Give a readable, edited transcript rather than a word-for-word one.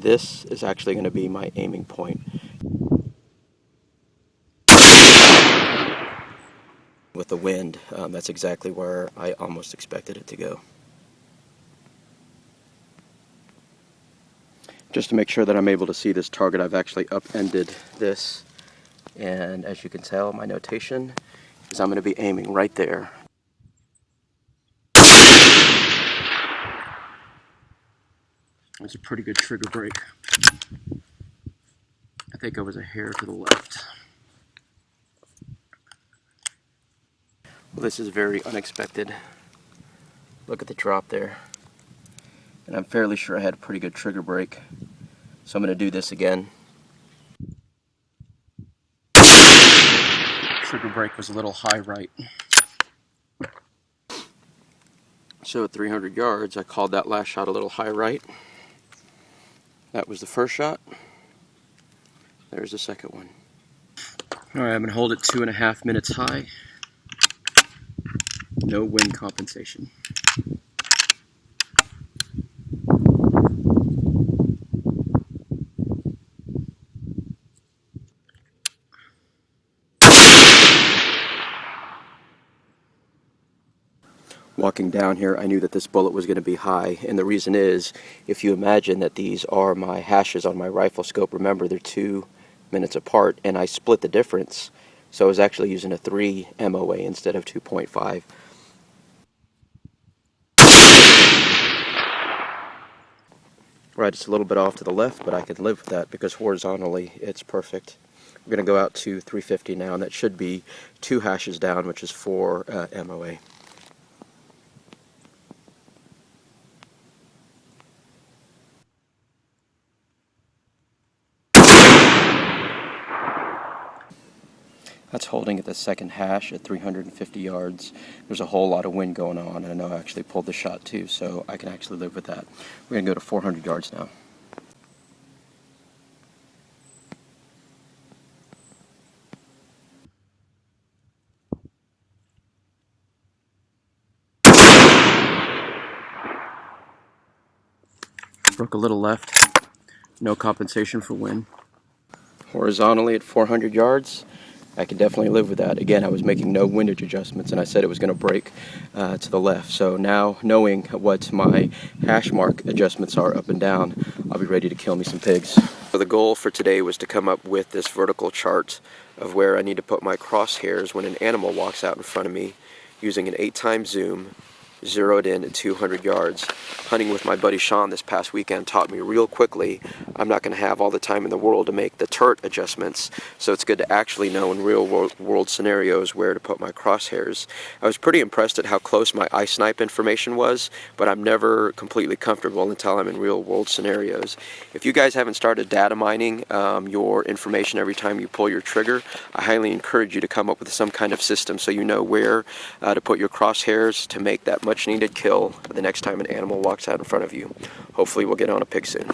this is actually going to be my aiming point. With the wind, that's exactly where I almost expected it to go. Just to make sure that I'm able to see this target, I've actually upended this, and as you can tell, my notation is I'm going to be aiming right there. It's a pretty good trigger break. I think I was a hair to the left. Well, this is very unexpected. Look at the drop there. And I'm fairly sure I had a pretty good trigger break. So I'm going to do this again. Trigger break was a little high right. So at 300 yards, I called that last shot a little high right. That was the first shot. There's the second one. Alright, I'm going to hold it 2.5 minutes high. No wind compensation. Walking down here, I knew that this bullet was going to be high, and the reason is, if you imagine that these are my hashes on my rifle scope, remember they're 2 minutes apart, and I split the difference, so I was actually using a 3 MOA instead of 2.5. Right, it's a little bit off to the left, but I can live with that because horizontally it's perfect. We're going to go out to 350 now, and that should be 2 hashes down, which is 4 MOA. That's holding at the second hash at 350 yards. There's a whole lot of wind going on, and I know I actually pulled the shot too, so I can actually live with that. We're going to go to 400 yards now. Broke a little left. No compensation for wind. Horizontally at 400 yards. I can definitely live with that. Again, I was making no windage adjustments, and I said it was going to break to the left. So now, knowing what my hash mark adjustments are up and down, I'll be ready to kill me some pigs. So the goal for today was to come up with this vertical chart of where I need to put my crosshairs when an animal walks out in front of me, using an 8x zoom, zeroed in at 200 yards. Hunting with my buddy Shawn this past weekend taught me real quickly I'm not going to have all the time in the world to make the turret adjustments, so it's good to actually know in real world scenarios where to put my crosshairs. I was pretty impressed at how close my eye snipe information was, but I'm never completely comfortable until I'm in real world scenarios. If you guys haven't started data mining your information every time you pull your trigger, I highly encourage you to come up with some kind of system so you know where to put your crosshairs to make that much needed kill the next time an animal walks out in front of you. Hopefully we'll get on a pig soon.